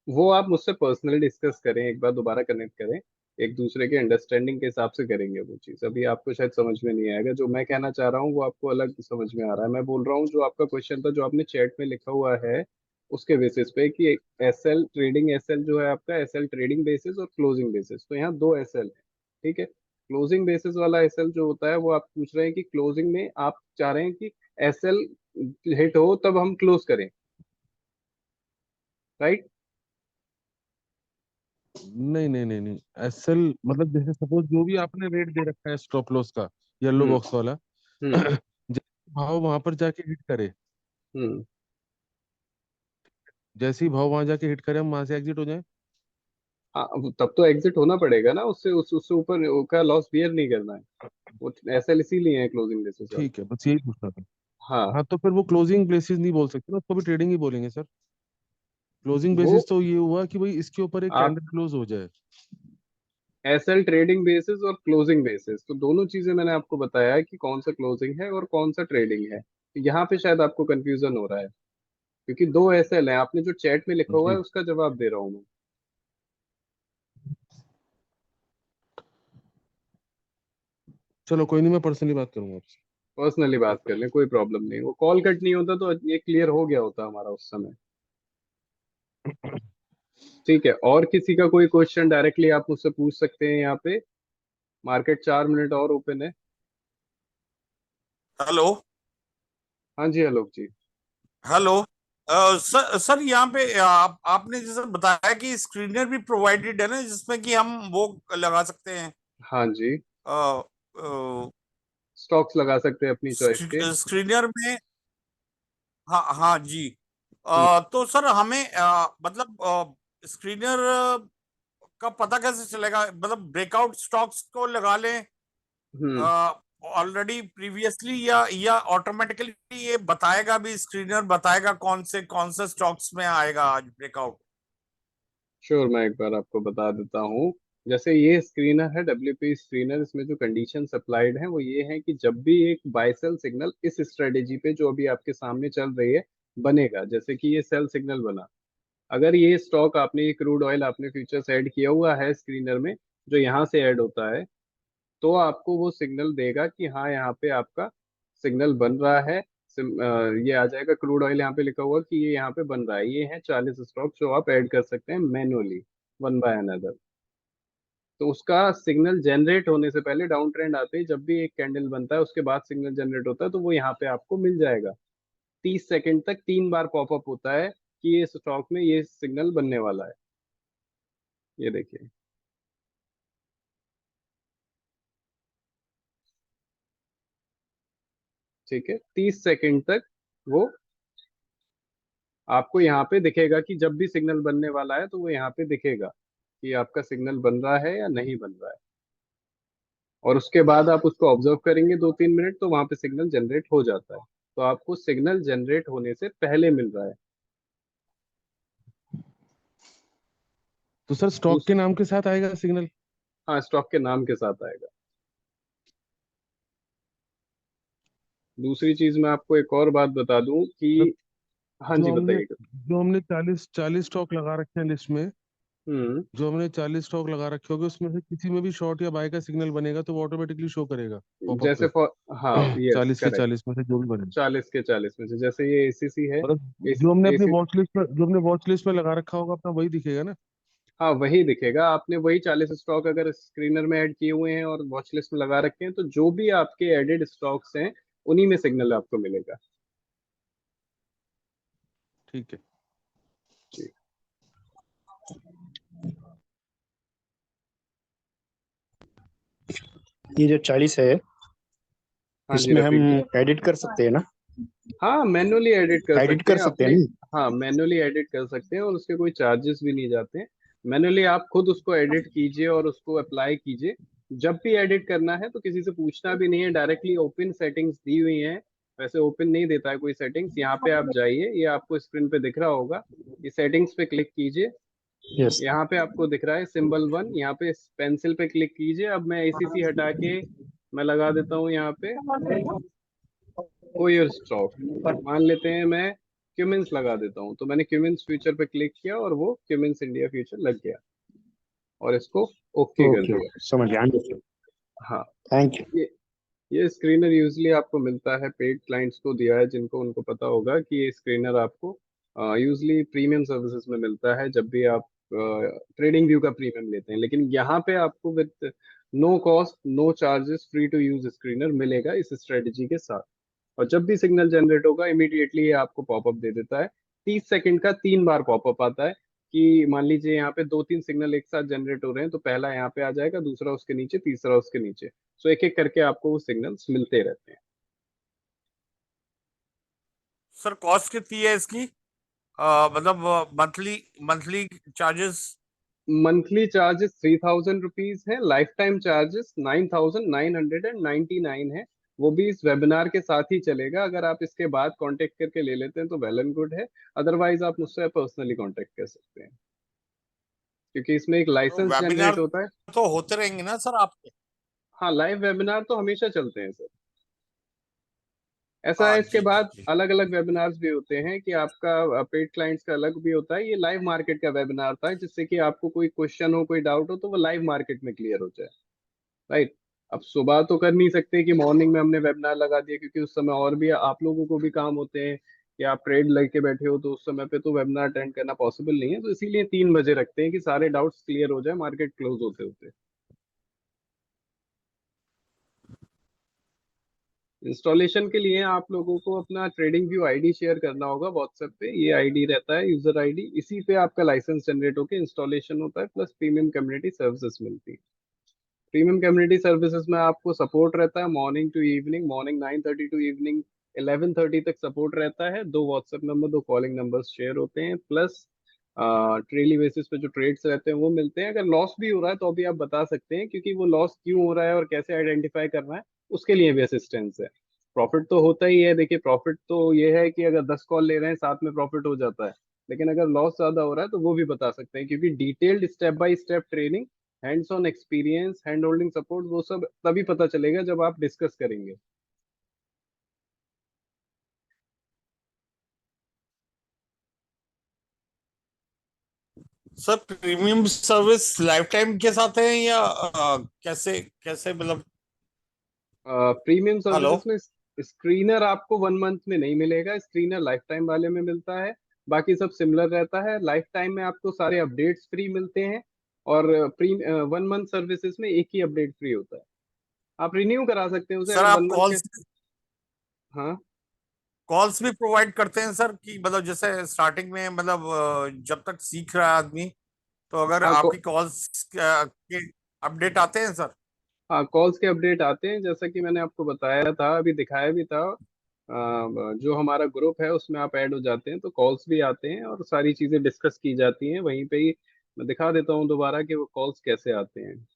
वो आप मुझसे पर्सनली डिस्कस करें, एक बार दोबारा कनेक्ट करें, एक दूसरे के अंडरस्टैंडिंग के हिसाब से करेंगे वो चीज़। अभी आपको शायद समझ में नहीं आएगा, जो मैं कहना चाह रहा हूँ वो आपको अलग समझ में आ रहा है। मैं बोल रहा हूँ जो आपका क्वेश्चन था, जो आपने चैट में लिखा हुआ है, उसके बेसिस पे कि एसएल ट्रेडिंग, एसएल जो है आपका, एसएल ट्रेडिंग बेसिस और क्लोजिंग बेसिस, तो यहाँ दो एसएल है। ठीक है। क्लोजिंग बेसिस वाला एसएल जो होता है वो आप पूछ रहे हैं कि क्लोजिंग में आप चाह रहे हैं कि एसएल हिट हो तब हम क्लोज करें, राइट? नहीं नहीं नहीं नहीं, एसएल मतलब जैसे सपोज जो भी आपने रेट दे रखा है स्टॉप लॉस का, येलो हम्म। बॉक्स वाला, हम्म। जैसे भाव वहां पर जाके हिट करे, हम्म। जैसे ही भाव वहां जाके हिट करे, हम वहां से एग्जिट हो जाए? हाँ, अब तब तो एग्जिट होना पड़ेगा ना, उससे ऊपर का लॉस बियर नहीं करना है। वो एसएल इसीलिए है क्लोजिंग बेसिस वाला। ठीक है, बस यही पूछना था। हाँ। हाँ तो फिर वो क्लोजिंग बेसिस नहीं बोल सकते ना, उसको भी ट्रेडिंग ही बोलेंगे सर। क्लोजिंग वो बेसिस तो ये हुआ कि भाई इसके ऊपर एक आप कैंडल क्लोज हो जाए। एसएल ट्रेडिंग बेसिस और क्लोजिंग बेसिस, तो दोनों चीजें मैंने आपको बताया है कि कौन सा क्लोजिंग है और कौन सा ट्रेडिंग है। तो यहाँ पे शायद आपको कंफ्यूजन हो रहा है, क्योंकि दो एसएल है। आपने जो चैट में लिखा हुआ है जी, उसका जवाब दे रहा हूँ मैं। चलो कोई नहीं, मैं पर्सनली बात करूंगा आपसे। पर्सनली बात कर लें, कोई प्रॉब्लम नहीं। वो कॉल कट नहीं होता तो ये क्लियर हो गया होता हमारा उस समय। ठीक है, और किसी का कोई क्वेश्चन डायरेक्टली आप मुझसे पूछ सकते हैं यहाँ पे। मार्केट 4 मिनट और ओपन है। हेलो। हाँ जी आलोक जी। हेलो। सर सर यहाँ पे आपने जैसे बताया कि स्क्रीनर भी प्रोवाइडेड है ना, जिसमें कि हम वो लगा सकते हैं, हाँ जी, स्टॉक्स लगा सकते हैं अपनी चॉइस के। स्क्रीनर में। हाँ हाँ जी। हम्म। तो सर हमें मतलब स्क्रीनर का पता कैसे चलेगा? मतलब ब्रेकआउट स्टॉक्स को लगा लें हम्म। ऑलरेडी प्रीवियसली, या ऑटोमेटिकली ये बताएगा, भी स्क्रीनर बताएगा कौन से स्टॉक्स में आएगा आज ब्रेकआउट? श्योर, मैं एक बार आपको बता देता हूँ। जैसे ये स्क्रीनर है, डब्ल्यूपी स्क्रीनर, इसमें जो कंडीशन अप्लाइड है वो ये है कि जब भी एक बाय सेल सिग्नल इस स्ट्रेटेजी पे जो अभी आपके सामने चल रही है बनेगा, जैसे कि ये सेल सिग्नल बना, अगर ये स्टॉक आपने, ये क्रूड ऑयल आपने फ्यूचर्स ऐड किया हुआ है स्क्रीनर में, जो यहाँ से ऐड होता है, तो आपको वो सिग्नल देगा कि हाँ यहाँ पे आपका सिग्नल बन रहा है। ये आ जाएगा क्रूड ऑयल यहाँ पे लिखा हुआ कि ये यहाँ पे बन रहा है। ये है 40 स्टॉक जो आप ऐड कर सकते हैं मैनुअली, वन बाय अनदर। तो उसका सिग्नल जनरेट होने से पहले, डाउन ट्रेंड आते ही जब भी एक कैंडल बनता है उसके बाद सिग्नल जनरेट होता है, तो वो यहाँ पे आपको मिल जाएगा। 30 सेकंड तक 3 बार पॉपअप होता है कि ये स्टॉक में ये सिग्नल बनने वाला है। ये देखिए, ठीक है, 30 सेकंड तक वो आपको यहाँ पे दिखेगा कि जब भी सिग्नल बनने वाला है तो वो यहाँ पे दिखेगा कि आपका सिग्नल बन रहा है या नहीं बन रहा है। और उसके बाद आप उसको ऑब्जर्व करेंगे 2-3 मिनट, तो वहां पे सिग्नल जनरेट हो जाता है। तो आपको सिग्नल जनरेट होने से पहले मिल रहा है। तो सर स्टॉक के दूस- नाम के साथ आएगा सिग्नल? हाँ, स्टॉक के नाम के साथ आएगा। दूसरी चीज मैं आपको एक और बात बता दूं कि, मतलब हाँ जो जी हमने बताइए। जो हमने 40 स्टॉक लगा रखे हैं लिस्ट में, हम्म। जो हमने 40 स्टॉक लगा रखे होंगे उसमें से किसी में भी शॉर्ट या बाय का सिग्नल बनेगा तो वो ऑटोमेटिकली शो करेगा पॉपअप जैसे पे। फॉर, हाँ यस 40 के करेक्ट। 40 में से जो भी बने, 40 के 40 में से, जैसे ये एसीसी है। मतलब इस जो हमने अपनी एसी, वॉच लिस्ट में जो हमने वॉच लिस्ट में लगा रखा होगा अपना वही दिखेगा ना? हाँ वही दिखेगा। आपने वही 40 स्टॉक अगर स्क्रीनर में ऐड किए हुए हैं और वॉच लिस्ट में लगा रखे हैं, तो जो भी आपके एडेड स्टॉक्स हैं उन्हीं में सिग्नल आपको मिलेगा। ठीक है। जी। ये जो 40 है हाँ जी इसमें हम रफीक जी। एडिट कर सकते हैं ना? हाँ मैनुअली एडिट कर एडिट सकते कर हैं सकते हैं अपने। ना? हाँ मैनुअली एडिट कर सकते हैं और उसके कोई चार्जेस भी नहीं जाते हैं। मैनुअली आप खुद उसको एडिट कीजिए और उसको अप्लाई कीजिए। जब भी एडिट करना है तो किसी से पूछना भी नहीं है, डायरेक्टली ओपन सेटिंग्स दी हुई हैं। वैसे ओपन नहीं देता है कोई सेटिंग्स, यहाँ पे आप जाइए, ये आपको स्क्रीन पे दिख रहा होगा, ये सेटिंग्स पे क्लिक कीजिए। यस। यहाँ पे आपको दिख रहा है सिंबल 1, यहाँ पे पेंसिल पे क्लिक कीजिए। अब मैं ACC हटा के मैं लगा देता हूँ यहाँ पे कोई और स्टॉक। मान लेते हैं मैं क्यूमिंस लगा देता हूँ, तो मैंने क्यूमिंस फ्यूचर पे क्लिक किया और वो क्यूमिंस इंडिया फ्यूचर लग गया और इसको ओके कर ओके दिया। ओके, समझ गया, अंडरस्टूड। हाँ। Thank you. ये ये स्क्रीनर यूजली आपको मिलता है, पेड क्लाइंट्स को दिया है जिनको, उनको पता होगा कि ये स्क्रीनर आपको यूजली प्रीमियम सर्विसेज में मिलता है जब भी आप ट्रेडिंग व्यू का प्रीमियम लेते हैं। लेकिन यहाँ पे आपको with no cost no charges free to use screener मिलेगा इस स्ट्रेटजी के साथ। और जब भी सिग्नल जनरेट होगा इमीडिएटली ये आपको पॉपअप दे देता है। 30 सेकंड का 3 बार पॉपअप आता है कि मान लीजिए यहाँ पे 2-3 सिग्नल एक साथ जनरेट हो रहे हैं, तो पहला यहाँ पे आ जाएगा, दूसरा उसके नीचे, तीसरा उसके नीचे। सो एक एक करके आपको वो सिग्नल्स मिलते रहते हैं। सर कॉस्ट कितनी है इसकी? मतलब monthly monthly charges? Monthly charges 3000 rupees है। लाइफ टाइम चार्जेस 9999 है। वो भी इस वेबिनार के साथ ही चलेगा। अगर आप इसके बाद कांटेक्ट करके ले लेते हैं तो वेल एंड गुड है, अदरवाइज आप मुझसे पर्सनली कांटेक्ट कर सकते हैं, क्योंकि इसमें एक तो लाइसेंस जनरेट वेबिनार होता है। तो होते रहेंगे ना सर आपके? हाँ लाइव वेबिनार तो हमेशा चलते हैं सर। ऐसा हाँ है, इसके जी जी बाद जी। अलग अलग वेबिनार्स भी होते हैं कि आपका पेड क्लाइंट्स का अलग भी होता है। ये लाइव मार्केट का वेबिनार था, जिससे कि आपको कोई क्वेश्चन हो, कोई डाउट हो, तो वो लाइव मार्केट में क्लियर हो जाए। राइट। अब सुबह तो कर नहीं सकते कि मॉर्निंग में हमने वेबिनार लगा दिया, क्योंकि उस समय और भी आप लोगों को भी काम होते हैं कि आप ट्रेड लेके बैठे हो, तो उस समय पे तो वेबिनार अटेंड करना पॉसिबल नहीं है। तो इसीलिए 3 बजे रखते हैं कि सारे डाउट्स क्लियर हो जाए मार्केट क्लोज होते होते। इंस्टॉलेशन के लिए आप लोगों को अपना ट्रेडिंग व्यू आईडी शेयर करना होगा व्हाट्सएप पे। ये आईडी रहता है यूजर आईडी, इसी पे आपका लाइसेंस जनरेट होकर इंस्टॉलेशन होता है, प्लस प्रीमियम कम्युनिटी सर्विसेज मिलती है। प्रीमियम कम्युनिटी सर्विसेज में आपको सपोर्ट रहता है morning to evening, morning 9:30 to evening 11:30 तक सपोर्ट रहता है। 2 WhatsApp number, 2 calling numbers share होते हैं, प्लस ट्रेली बेसिस पे जो ट्रेड्स रहते हैं वो मिलते हैं। अगर लॉस भी हो रहा है तो अभी आप बता सकते हैं, क्योंकि वो लॉस क्यों हो रहा है और कैसे आइडेंटिफाई करना है उसके लिए भी असिस्टेंस है। प्रॉफिट तो होता ही है, देखिए प्रॉफिट तो ये है कि अगर 10 कॉल ले रहे हैं साथ में प्रॉफिट हो जाता है। लेकिन अगर लॉस ज्यादा हो रहा है तो वो भी बता सकते हैं, क्योंकि detailed step by step training, hands on experience, hand holding support, वो सब तभी पता चलेगा जब आप डिस्कस करेंगे। Sir premium service life time के साथ है या कैसे कैसे मतलब? Premium hello. सर्विसेज में स्क्रीनर आपको 1 मंथ में नहीं मिलेगा, स्क्रीनर लाइफ टाइम वाले में मिलता है। बाकी सब सिमिलर रहता है। लाइफ टाइम में आपको सारे अपडेट्स फ्री मिलते हैं और प्री 1 मंथ सर्विसेज में एक ही अपडेट फ्री होता है। आप रिन्यू करा सकते हैं उसे सर अगर आप 1 मंथ के। हाँ कॉल्स भी प्रोवाइड करते हैं सर, कि मतलब जैसे स्टार्टिंग में मतलब जब तक सीख रहा है आदमी, तो अगर हाँ आपकी कॉल्स के अपडेट आते हैं सर? हाँ, कॉल्स के अपडेट आते हैं, जैसा कि मैंने आपको बताया था, अभी दिखाया भी था। जो हमारा ग्रुप है उसमें आप ऐड हो जाते हैं तो कॉल्स भी आते हैं और सारी चीज़ें डिस्कस की जाती हैं वहीं पे ही। मैं दिखा देता हूँ दोबारा कि वो कॉल्स कैसे आते हैं।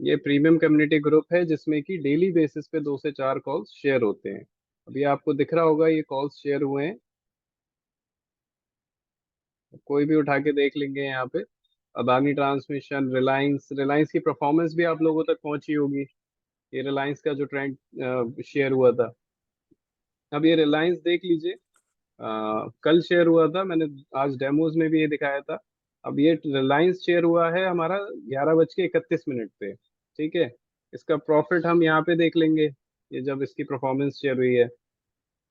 ये प्रीमियम कम्युनिटी ग्रुप है जिसमें कि डेली बेसिस पे 2 से 4 कॉल्स शेयर होते हैं। अभी आपको दिख रहा होगा ये कॉल्स शेयर हुए हैं, कोई भी उठा के देख लेंगे यहाँ पे। अदानी ट्रांसमिशन, रिलायंस, रिलायंस की परफॉर्मेंस भी आप लोगों तक पहुंची होगी। ये रिलायंस का जो ट्रेंड शेयर हुआ था, अब ये रिलायंस देख लीजिए। कल शेयर हुआ था, मैंने आज डेमोज में भी ये दिखाया था। अब ये रिलायंस शेयर हुआ है हमारा 11:31 पे। ठीक है, इसका प्रॉफिट हम यहाँ पे देख लेंगे, ये जब इसकी परफॉर्मेंस शेयर हुई है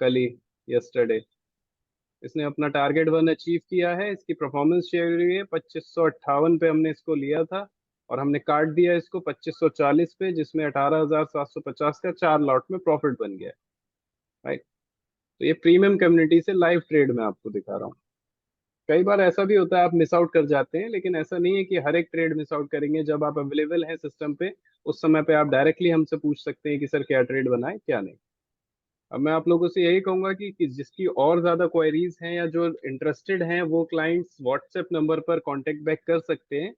कल ही, यस्टरडे। इसने अपना टारगेट 1 अचीव किया है, इसकी परफॉर्मेंस शेयर हुई है 2558 पे हमने इसको लिया था, और हमने काट दिया इसको 2540 पे, जिसमें 18,750 का 4 लॉट में प्रॉफिट बन गया। राइट। तो ये प्रीमियम कम्युनिटी से लाइव ट्रेड में आपको दिखा रहा हूँ। कई बार ऐसा भी होता है आप मिस आउट कर जाते हैं, लेकिन ऐसा नहीं है कि हर एक ट्रेड मिस आउट करेंगे। जब आप अवेलेबल हैं सिस्टम पे, उस समय पे आप डायरेक्टली हमसे पूछ सकते हैं कि सर क्या ट्रेड बनाए क्या नहीं। अब मैं आप लोगों से यही कहूंगा कि जिसकी और ज्यादा क्वेरीज हैं या जो इंटरेस्टेड हैं वो क्लाइंट्स व्हाट्सएप नंबर पर कांटेक्ट बैक कर सकते हैं।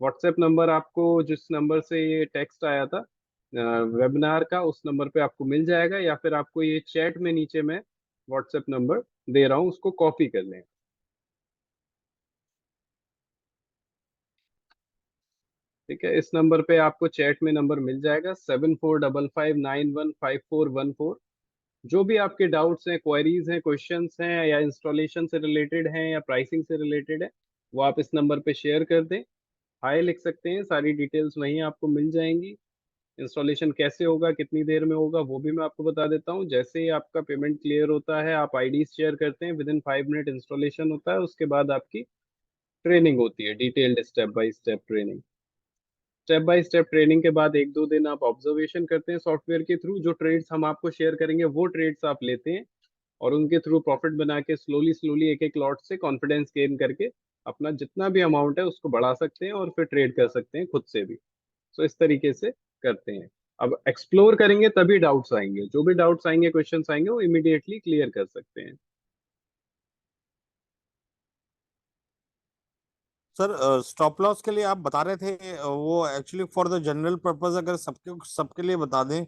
व्हाट्सएप नंबर आपको जिस नंबर से ये टेक्स्ट आया था वेबिनार का, उस नंबर पे आपको मिल जाएगा, या फिर आपको ये चैट में नीचे मैं व्हाट्सएप नंबर दे रहा हूँ, उसको कॉपी कर लें। ठीक है, इस नंबर पे आपको चैट में नंबर मिल जाएगा 7455915414। जो भी आपके डाउट्स हैं, क्वेरीज हैं, क्वेश्चंस हैं, या इंस्टॉलेशन से रिलेटेड हैं या प्राइसिंग से रिलेटेड है, वो आप इस नंबर पे शेयर कर दें। हाय लिख सकते हैं, सारी डिटेल्स वहीं आपको मिल जाएंगी। इंस्टॉलेशन कैसे होगा, कितनी देर में होगा, वो भी मैं आपको बता देता हूँ। जैसे ही आपका पेमेंट क्लियर होता है, आप आईडी शेयर करते हैं, विद इन 5 मिनट इंस्टॉलेशन होता है। उसके बाद आपकी ट्रेनिंग होती है, detailed step by step training. Step by step training के बाद 1-2 दिन आप ऑब्जर्वेशन करते हैं सॉफ्टवेयर के थ्रू। जो ट्रेड्स हम आपको शेयर करेंगे वो ट्रेड्स आप लेते हैं, और उनके थ्रू प्रॉफिट बना के स्लोली स्लोली एक एक लॉट से कॉन्फिडेंस गेन करके अपना जितना भी अमाउंट है उसको बढ़ा सकते हैं, और फिर ट्रेड कर सकते हैं खुद से भी। तो इस तरीके से करते हैं। अब एक्सप्लोर करेंगे तभी डाउट्स आएंगे, जो भी डाउट्स आएंगे, क्वेश्चंस आएंगे, वो इमीडिएटली क्लियर कर सकते हैं। सर स्टॉप लॉस के लिए आप बता रहे थे, वो actually for the general purpose अगर सबके सबके लिए बता दें,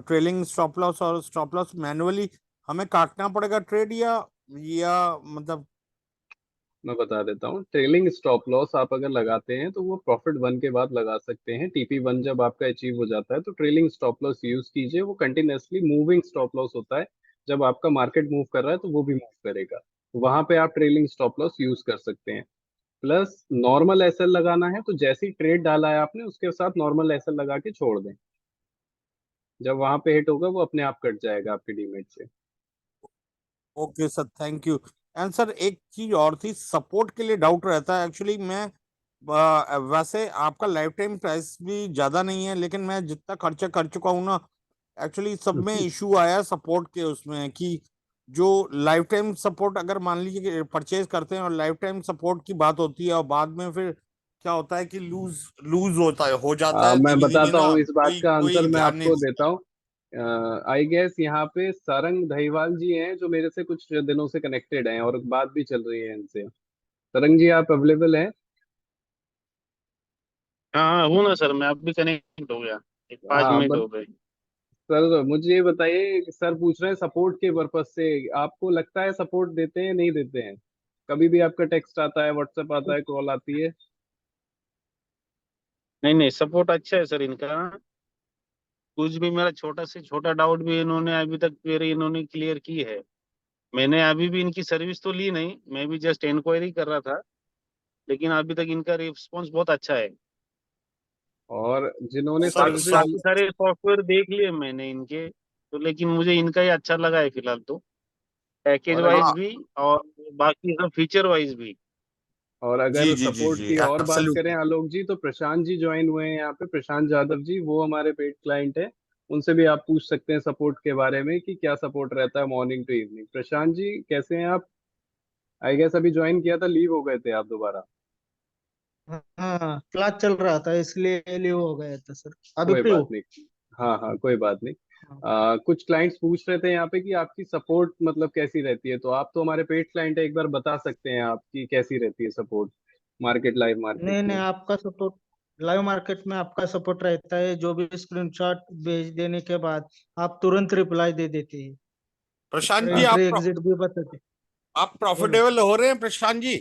ट्रेलिंग स्टॉप लॉस और स्टॉप लॉस मैनुअली हमें काटना पड़ेगा ट्रेड, या मतलब? मैं बता देता हूँ, ट्रेलिंग स्टॉप लॉस आप अगर लगाते हैं तो वो प्रॉफिट 1 के बाद लगा सकते हैं। TP1 जब आपका अचीव हो जाता है तो ट्रेलिंग स्टॉप लॉस यूज कीजिए। वो कंटिन्यूसली मूविंग स्टॉप लॉस होता है, जब आपका मार्केट मूव कर रहा है तो वो भी मूव करेगा, तो वहां पे आप ट्रेलिंग स्टॉप लॉस यूज कर सकते हैं। प्लस नॉर्मल एसएल लगाना है तो जैसे ही ट्रेड डाला है आपने, उसके साथ नॉर्मल एसएल लगा के छोड़ दें। जब वहां पे हिट होगा वो अपने आप कट जाएगा आपके डीमेट से। Okay sir, thank you. And sir एक चीज और थी, सपोर्ट के लिए डाउट रहता है एक्चुअली। मैं वैसे आपका लाइफ टाइम प्राइस भी ज्यादा नहीं है, लेकिन मैं जितना खर्चा कर चुका हूँ ना, एक्चुअली सब में इशू आया सपोर्ट के उसमें, कि जो लाइफ टाइम सपोर्ट अगर मान लीजिए परचेज करते हैं और लाइफ टाइम सपोर्ट की बात होती है, और बाद में फिर क्या होता है कि लूज लूज होता है, हो जाता है मैं धीमे धीमे बताता ना, हूँ, इस बात कोई का आंसर कोई मैं ध्यान नहीं आपको देता। देता हूँ। आई गेस यहाँ पे सारंग दहीवाल जी हैं जो मेरे से कुछ दिनों से कनेक्टेड हैं और बात भी चल रही है इनसे। सरंग जी, आप अवेलेबल हैं? हाँ हाँ हूँ ना सर, मैं अभी कनेक्ट हो गया, एक पाँच हाँ, मिनट बट हो गए। सर मुझे ये बताइए, सर पूछ रहे हैं सपोर्ट के पर्पज से, आपको लगता है सपोर्ट देते हैं नहीं देते हैं? कभी भी आपका टेक्स्ट आता है, व्हाट्सएप आता है, कॉल आती है? नहीं नहीं, सपोर्ट अच्छा है सर इनका। कुछ भी मेरा छोटा से छोटा डाउट भी इन्होंने अभी तक मेरे इन्होंने क्लियर की है। मैंने अभी भी इनकी सर्विस तो ली नहीं, मैं भी जस्ट इंक्वायरी कर रहा था, लेकिन अभी तक इनका रिस्पॉन्स बहुत अच्छा है। और जिन्होंने सर बाकी सर्विसेज, काफी सारे सॉफ्टवेयर देख लिए मैंने इनके, तो लेकिन मुझे इनका ही अच्छा लगा है फिलहाल तो, पैकेज और वाइज हाँ भी और बाकी सब फीचर वाइज भी। और जी अगर जी जी सपोर्ट जी की और बात करें एब्सोल्युटली। आलोक जी, तो प्रशांत जी ज्वाइन हुए हैं यहाँ पे, प्रशांत यादव जी, वो हमारे पेड क्लाइंट है। उनसे भी आप पूछ सकते हैं सपोर्ट के बारे में कि क्या सपोर्ट रहता है morning to evening. Prashant ji कैसे हैं आप? आई गेस अभी ज्वाइन किया था, लीव हो गए थे आप दोबारा। हाँ, क्लास चल रहा था इसलिए लीव हो गया था सर। अभी कोई फ्री बात हूँ। नहीं। हाँ हाँ, कोई बात नहीं। हाँ। कुछ क्लाइंट्स पूछ रहे थे यहाँ पे कि आपकी सपोर्ट मतलब कैसी रहती है, तो आप तो हमारे पेड क्लाइंट है, एक बार बता सकते हैं आपकी कैसी रहती है सपोर्ट मार्केट, लाइव मार्केट नहीं नहीं, में। आपका सपोर्ट लाइव मार्केट में आपका सपोर्ट रहता है। जो भी स्क्रीनशॉट भेज देने के बाद आप तुरंत रिप्लाई दे देते हैं प्रशांत और जी एंट्री एग्जिट भी बताते। आप बोलो। प्रॉफिटेबल हो रहे हैं प्रशांत जी?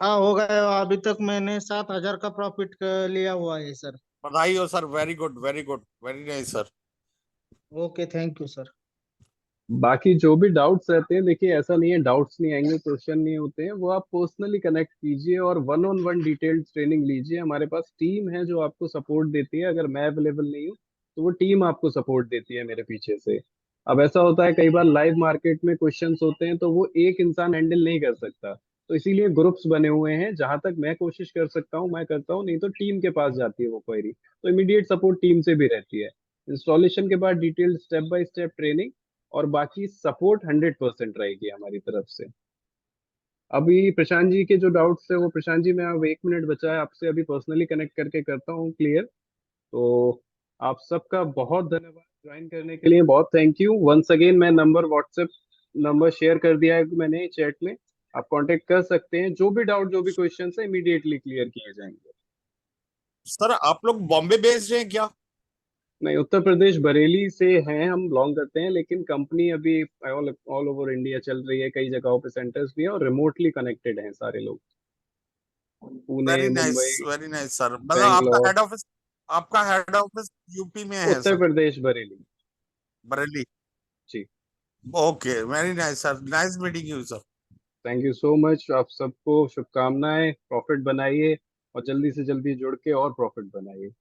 हाँ, हो गया। अभी तक मैंने 7,000 का प्रॉफिट लिया हुआ है सर। बधाई हो sir, very good very good, very nice sir. Okay, thank you sir. बाकी जो भी डाउट्स रहते हैं, देखिए ऐसा नहीं है डाउट्स नहीं आएंगे, क्वेश्चन नहीं होते हैं, वो आप पर्सनली कनेक्ट कीजिए और one on one detailed training लीजिए। हमारे पास टीम है जो आपको सपोर्ट देती है, अगर मैं अवेलेबल नहीं हूँ तो वो टीम आपको सपोर्ट देती है मेरे पीछे से। अब ऐसा होता है कई बार लाइव मार्केट में क्वेश्चंस होते हैं तो वो एक इंसान हैंडल नहीं कर सकता, तो इसीलिए ग्रुप्स बने हुए हैं। जहां तक मैं कोशिश कर सकता हूँ मैं करता हूँ, नहीं तो टीम के पास जाती है वो क्वेरी, तो इमीडिएट सपोर्ट टीम से भी रहती है। इंस्टॉलेशन के बाद detailed step by step training और बाकी सपोर्ट 100% रहेगी हमारी तरफ से। अभी प्रशांत जी के जो डाउट्स है वो, प्रशांत जी मैं अब 1 मिनट बचा है, आपसे अभी पर्सनली कनेक्ट करके करता हूँ क्लियर। तो आप सबका बहुत धन्यवाद ज्वाइन करने के लिए, बहुत थैंक यू वंस अगेन। मैं नंबर व्हाट्सएप नंबर शेयर कर दिया है मैंने चैट में, आप कांटेक्ट कर सकते हैं। जो भी डाउट जो भी क्वेश्चन है इमीडिएटली क्लियर किए जाएंगे। सर आप लोग बॉम्बे बेस्ड हैं क्या? नहीं, उत्तर प्रदेश बरेली से हैं, हम बिलोंग करते हैं, लेकिन कंपनी अभी ऑल ओवर इंडिया चल रही है, कई जगहों पे सेंटर्स भी हैं और रिमोटली कनेक्टेड हैं सारे लोग। Pune, Mumbai, very nice sir, मतलब बैंगलोर, आपका हेड ऑफिस यूपी में है उत्तर सर? प्रदेश बरेली। बरेली। जी। Okay, very nice sir, nice meeting you sir. Thank you so much, आप सबको शुभकामनाएं, प्रॉफिट बनाइए और जल्दी से जल्दी जुड़ के और प्रॉफिट बनाइए।